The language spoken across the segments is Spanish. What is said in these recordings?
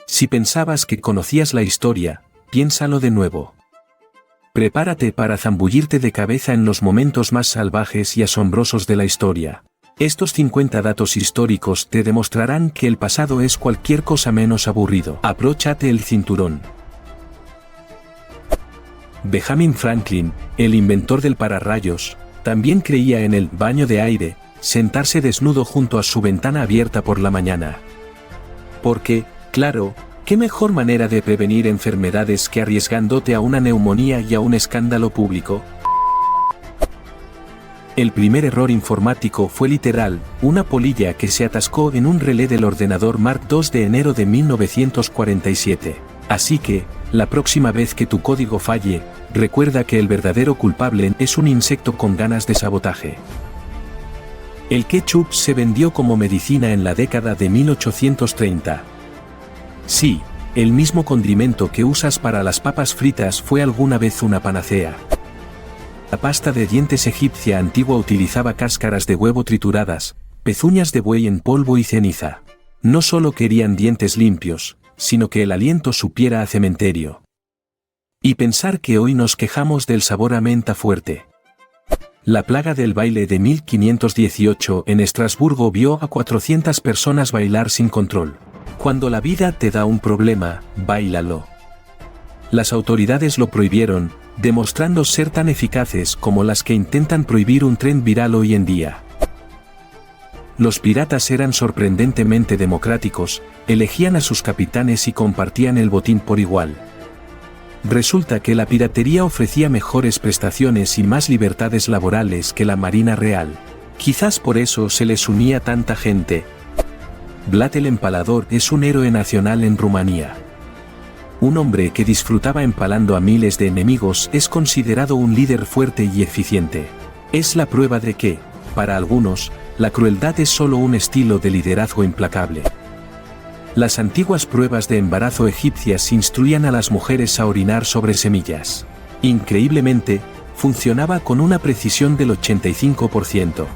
Si pensabas que conocías la historia, piénsalo de nuevo. Prepárate para zambullirte de cabeza en los momentos más salvajes y asombrosos de la historia. Estos 50 datos históricos te demostrarán que el pasado es cualquier cosa menos aburrido. Abróchate el cinturón. Benjamin Franklin, el inventor del pararrayos, también creía en el baño de aire, sentarse desnudo junto a su ventana abierta por la mañana. Porque, claro, ¿qué mejor manera de prevenir enfermedades que arriesgándote a una neumonía y a un escándalo público? El primer error informático fue literal, una polilla que se atascó en un relé del ordenador Mark II de enero de 1947. Así que, la próxima vez que tu código falle, recuerda que el verdadero culpable es un insecto con ganas de sabotaje. El ketchup se vendió como medicina en la década de 1830. Sí, el mismo condimento que usas para las papas fritas fue alguna vez una panacea. La pasta de dientes egipcia antigua utilizaba cáscaras de huevo trituradas, pezuñas de buey en polvo y ceniza. No solo querían dientes limpios, sino que el aliento supiera a cementerio. Y pensar que hoy nos quejamos del sabor a menta fuerte. La plaga del baile de 1518 en Estrasburgo vio a 400 personas bailar sin control. Cuando la vida te da un problema, báilalo. Las autoridades lo prohibieron, demostrando ser tan eficaces como las que intentan prohibir un trend viral hoy en día. Los piratas eran sorprendentemente democráticos, elegían a sus capitanes y compartían el botín por igual. Resulta que la piratería ofrecía mejores prestaciones y más libertades laborales que la Marina Real. Quizás por eso se les unía tanta gente. Vlad el Empalador es un héroe nacional en Rumanía. Un hombre que disfrutaba empalando a miles de enemigos es considerado un líder fuerte y eficiente. Es la prueba de que, para algunos, la crueldad es solo un estilo de liderazgo implacable. Las antiguas pruebas de embarazo egipcias instruían a las mujeres a orinar sobre semillas. Increíblemente, funcionaba con una precisión del 85%.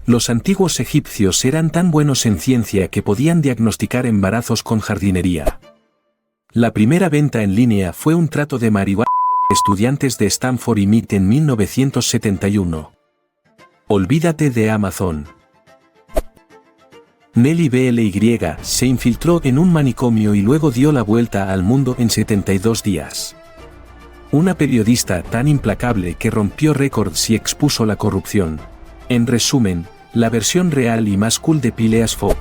Los antiguos egipcios eran tan buenos en ciencia que podían diagnosticar embarazos con jardinería. La primera venta en línea fue un trato de marihuana a estudiantes de Stanford y MIT en 1971. Olvídate de Amazon. Nelly Bly se infiltró en un manicomio y luego dio la vuelta al mundo en 72 días. Una periodista tan implacable que rompió récords y expuso la corrupción. En resumen, la versión real y más cool de Phileas Fogg.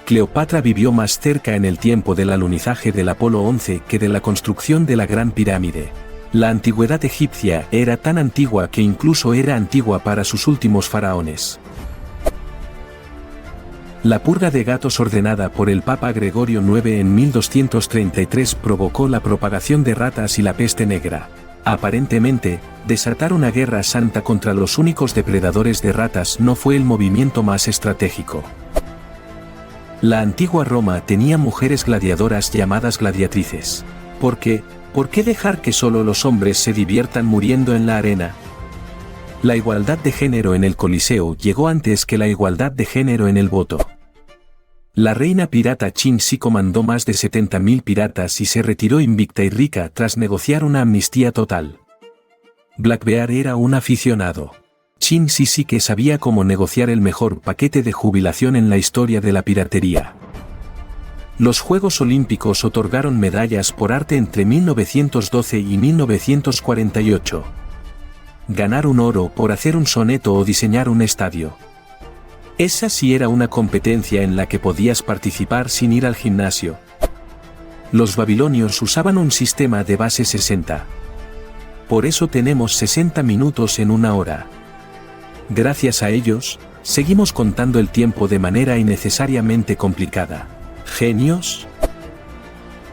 Cleopatra vivió más cerca en el tiempo del alunizaje del Apolo 11 que de la construcción de la Gran Pirámide. La antigüedad egipcia era tan antigua que incluso era antigua para sus últimos faraones. La purga de gatos ordenada por el Papa Gregorio IX en 1233 provocó la propagación de ratas y la peste negra. Aparentemente, desatar una guerra santa contra los únicos depredadores de ratas no fue el movimiento más estratégico. La antigua Roma tenía mujeres gladiadoras llamadas gladiatrices. ¿Por qué? ¿Por qué dejar que solo los hombres se diviertan muriendo en la arena? La igualdad de género en el Coliseo llegó antes que la igualdad de género en el voto. La reina pirata Qin Shi comandó más de 70.000 piratas y se retiró invicta y rica tras negociar una amnistía total. Blackbeard era un aficionado. Qin Shi sí que sabía cómo negociar el mejor paquete de jubilación en la historia de la piratería. Los Juegos Olímpicos otorgaron medallas por arte entre 1912 y 1948. Ganar un oro por hacer un soneto o diseñar un estadio. Esa sí era una competencia en la que podías participar sin ir al gimnasio. Los babilonios usaban un sistema de base 60. Por eso tenemos 60 minutos en una hora. Gracias a ellos, seguimos contando el tiempo de manera innecesariamente complicada. ¿Genios?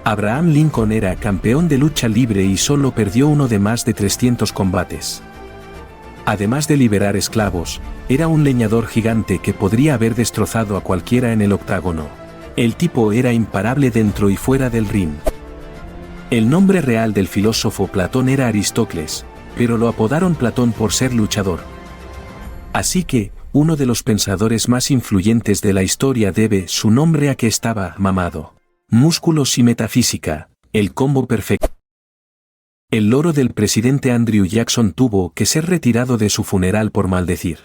Abraham Lincoln era campeón de lucha libre y solo perdió uno de más de 300 combates. Además de liberar esclavos, era un leñador gigante que podría haber destrozado a cualquiera en el octágono. El tipo era imparable dentro y fuera del ring. El nombre real del filósofo Platón era Aristócles, pero lo apodaron Platón por ser luchador. Así que, uno de los pensadores más influyentes de la historia debe su nombre a que estaba mamado. Músculos y metafísica, el combo perfecto. El loro del presidente Andrew Jackson tuvo que ser retirado de su funeral por maldecir.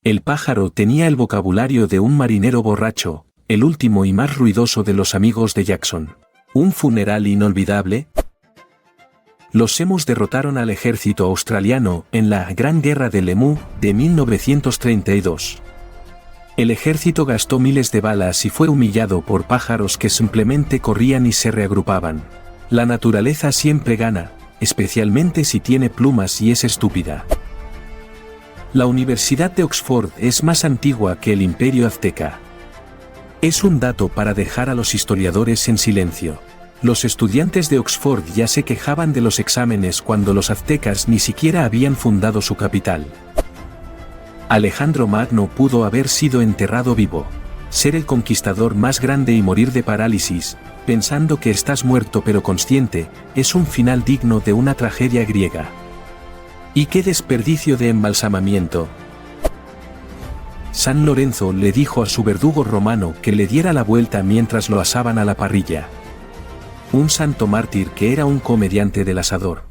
El pájaro tenía el vocabulario de un marinero borracho, el último y más ruidoso de los amigos de Jackson. ¿Un funeral inolvidable? Los emus derrotaron al ejército australiano en la Gran Guerra del Emú de 1932. El ejército gastó miles de balas y fue humillado por pájaros que simplemente corrían y se reagrupaban. La naturaleza siempre gana, especialmente si tiene plumas y es estúpida. La Universidad de Oxford es más antigua que el Imperio Azteca. Es un dato para dejar a los historiadores en silencio. Los estudiantes de Oxford ya se quejaban de los exámenes cuando los aztecas ni siquiera habían fundado su capital. Alejandro Magno pudo haber sido enterrado vivo, ser el conquistador más grande y morir de parálisis, pensando que estás muerto pero consciente, es un final digno de una tragedia griega. ¿Y qué desperdicio de embalsamamiento? San Lorenzo le dijo a su verdugo romano que le diera la vuelta mientras lo asaban a la parrilla. Un santo mártir que era un comediante del asador.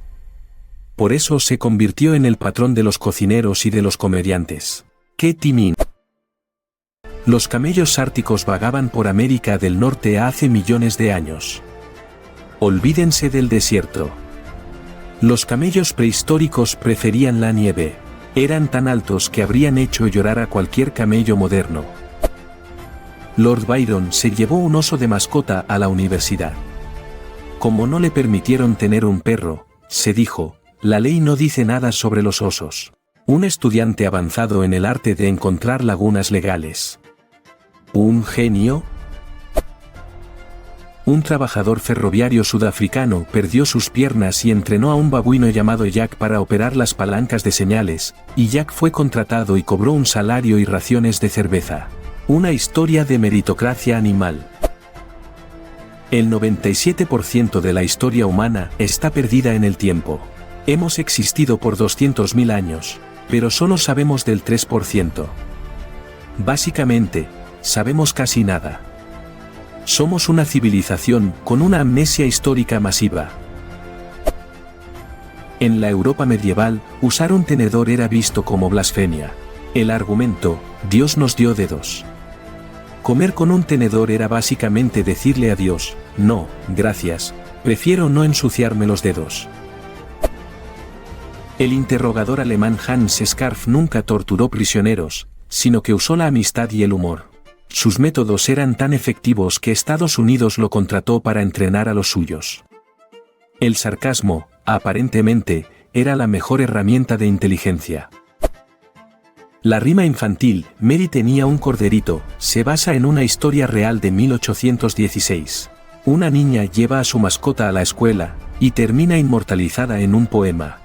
Por eso se convirtió en el patrón de los cocineros y de los comediantes. ¡Qué timín! Los camellos árticos vagaban por América del Norte hace millones de años. Olvídense del desierto. Los camellos prehistóricos preferían la nieve. Eran tan altos que habrían hecho llorar a cualquier camello moderno. Lord Byron se llevó un oso de mascota a la universidad. Como no le permitieron tener un perro, se dijo, la ley no dice nada sobre los osos. Un estudiante avanzado en el arte de encontrar lagunas legales. ¿Un genio? Un trabajador ferroviario sudafricano perdió sus piernas y entrenó a un babuino llamado Jack para operar las palancas de señales, y Jack fue contratado y cobró un salario y raciones de cerveza. Una historia de meritocracia animal. El 97% de la historia humana está perdida en el tiempo. Hemos existido por 200.000 años, pero solo sabemos del 3%. Básicamente, sabemos casi nada. Somos una civilización con una amnesia histórica masiva. En la Europa medieval, usar un tenedor era visto como blasfemia. El argumento, Dios nos dio dedos. Comer con un tenedor era básicamente decirle a Dios, no, gracias, prefiero no ensuciarme los dedos. El interrogador alemán Hans Scharf nunca torturó prisioneros, sino que usó la amistad y el humor. Sus métodos eran tan efectivos que Estados Unidos lo contrató para entrenar a los suyos. El sarcasmo, aparentemente, era la mejor herramienta de inteligencia. La rima infantil, Mary tenía un corderito, se basa en una historia real de 1816. Una niña lleva a su mascota a la escuela, y termina inmortalizada en un poema.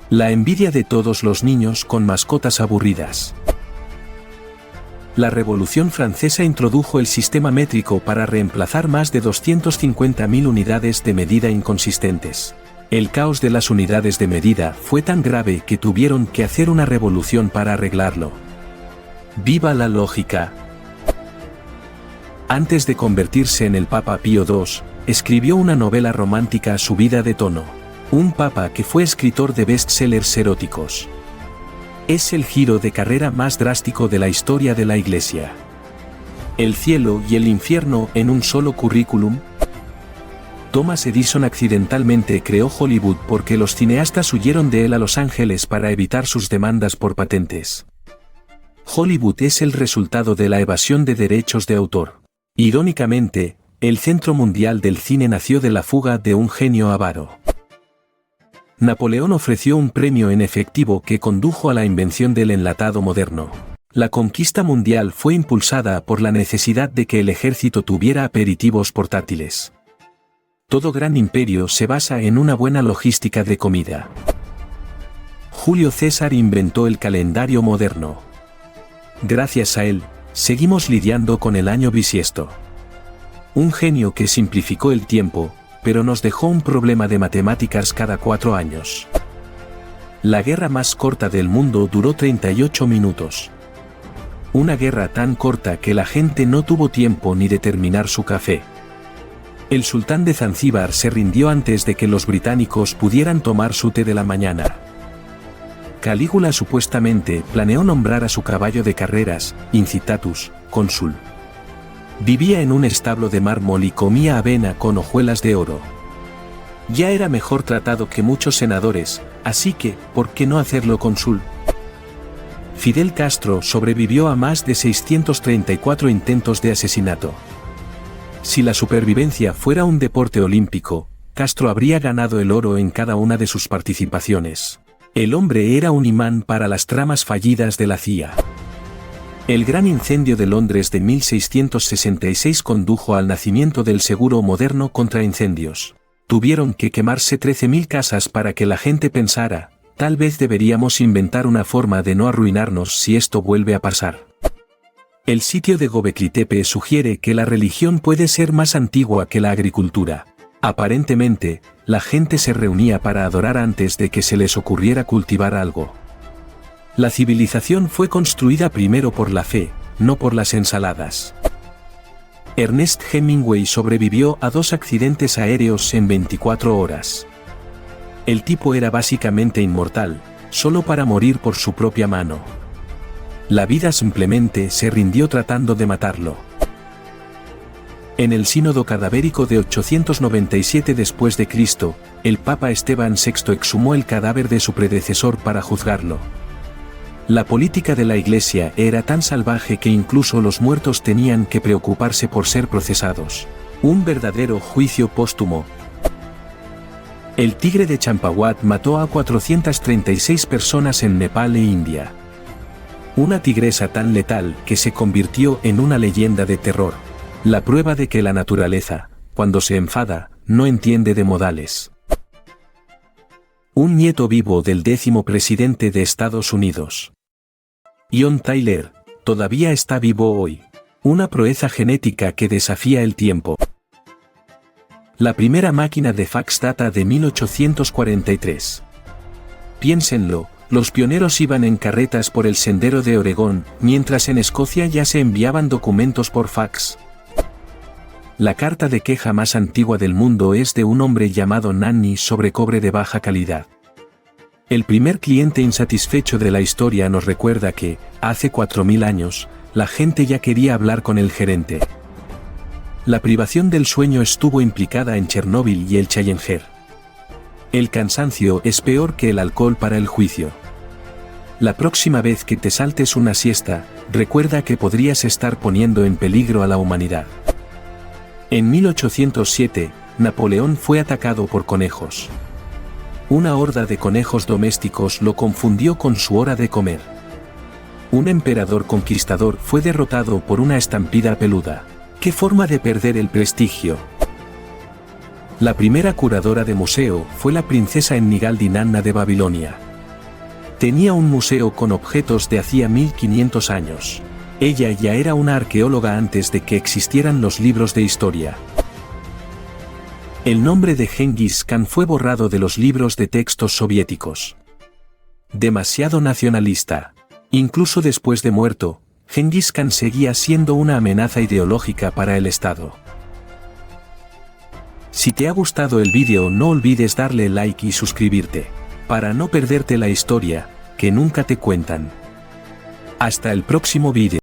La envidia de todos los niños con mascotas aburridas. La Revolución Francesa introdujo el sistema métrico para reemplazar más de 250.000 unidades de medida inconsistentes. El caos de las unidades de medida fue tan grave que tuvieron que hacer una revolución para arreglarlo. ¡Viva la lógica! Antes de convertirse en el Papa Pío II, escribió una novela romántica subida de tono. Un papa que fue escritor de bestsellers eróticos. Es el giro de carrera más drástico de la historia de la Iglesia. El cielo y el infierno en un solo currículum. Thomas Edison accidentalmente creó Hollywood porque los cineastas huyeron de él a Los Ángeles para evitar sus demandas por patentes. Hollywood es el resultado de la evasión de derechos de autor. Irónicamente, el Centro Mundial del Cine nació de la fuga de un genio avaro. Napoleón ofreció un premio en efectivo que condujo a la invención del enlatado moderno. La conquista mundial fue impulsada por la necesidad de que el ejército tuviera aperitivos portátiles. Todo gran imperio se basa en una buena logística de comida. Julio César inventó el calendario moderno. Gracias a él, seguimos lidiando con el año bisiesto. Un genio que simplificó el tiempo, pero nos dejó un problema de matemáticas cada 4 años. La guerra más corta del mundo duró 38 minutos. Una guerra tan corta que la gente no tuvo tiempo ni de terminar su café. El sultán de Zanzíbar se rindió antes de que los británicos pudieran tomar su té de la mañana. Calígula supuestamente planeó nombrar a su caballo de carreras, Incitatus, cónsul. Vivía en un establo de mármol y comía avena con hojuelas de oro. Ya era mejor tratado que muchos senadores, así que, ¿por qué no hacerlo cónsul? Fidel Castro sobrevivió a más de 634 intentos de asesinato. Si la supervivencia fuera un deporte olímpico, Castro habría ganado el oro en cada una de sus participaciones. El hombre era un imán para las tramas fallidas de la CIA. El gran incendio de Londres de 1666 condujo al nacimiento del seguro moderno contra incendios. Tuvieron que quemarse 13.000 casas para que la gente pensara, tal vez deberíamos inventar una forma de no arruinarnos si esto vuelve a pasar. El sitio de Gobekli Tepe sugiere que la religión puede ser más antigua que la agricultura. Aparentemente, la gente se reunía para adorar antes de que se les ocurriera cultivar algo. La civilización fue construida primero por la fe, no por las ensaladas. Ernest Hemingway sobrevivió a 2 accidentes aéreos en 24 horas. El tipo era básicamente inmortal, solo para morir por su propia mano. La vida simplemente se rindió tratando de matarlo. En el sínodo cadavérico de 897 después de Cristo, el Papa Esteban VI exhumó el cadáver de su predecesor para juzgarlo. La política de la Iglesia era tan salvaje que incluso los muertos tenían que preocuparse por ser procesados. Un verdadero juicio póstumo. El tigre de Champawat mató a 436 personas en Nepal e India. Una tigresa tan letal que se convirtió en una leyenda de terror. La prueba de que la naturaleza, cuando se enfada, no entiende de modales. Un nieto vivo del 10º presidente de Estados Unidos. John Tyler, todavía está vivo hoy. Una proeza genética que desafía el tiempo. La primera máquina de fax data de 1843. Piénsenlo. Los pioneros iban en carretas por el sendero de Oregón, mientras en Escocia ya se enviaban documentos por fax. La carta de queja más antigua del mundo es de un hombre llamado Nanny sobre cobre de baja calidad. El primer cliente insatisfecho de la historia nos recuerda que, hace 4000 años, la gente ya quería hablar con el gerente. La privación del sueño estuvo implicada en Chernóbil y el Challenger. El cansancio es peor que el alcohol para el juicio. La próxima vez que te saltes una siesta, recuerda que podrías estar poniendo en peligro a la humanidad. En 1807, Napoleón fue atacado por conejos. Una horda de conejos domésticos lo confundió con su hora de comer. Un emperador conquistador fue derrotado por una estampida peluda. ¡Qué forma de perder el prestigio! La primera curadora de museo fue la princesa Ennigal-Dinanna de Babilonia. Tenía un museo con objetos de hacía 1500 años. Ella ya era una arqueóloga antes de que existieran los libros de historia. El nombre de Gengis Khan fue borrado de los libros de textos soviéticos. Demasiado nacionalista. Incluso después de muerto, Gengis Khan seguía siendo una amenaza ideológica para el Estado. Si te ha gustado el vídeo no olvides darle like y suscribirte, para no perderte la historia, que nunca te cuentan. Hasta el próximo vídeo.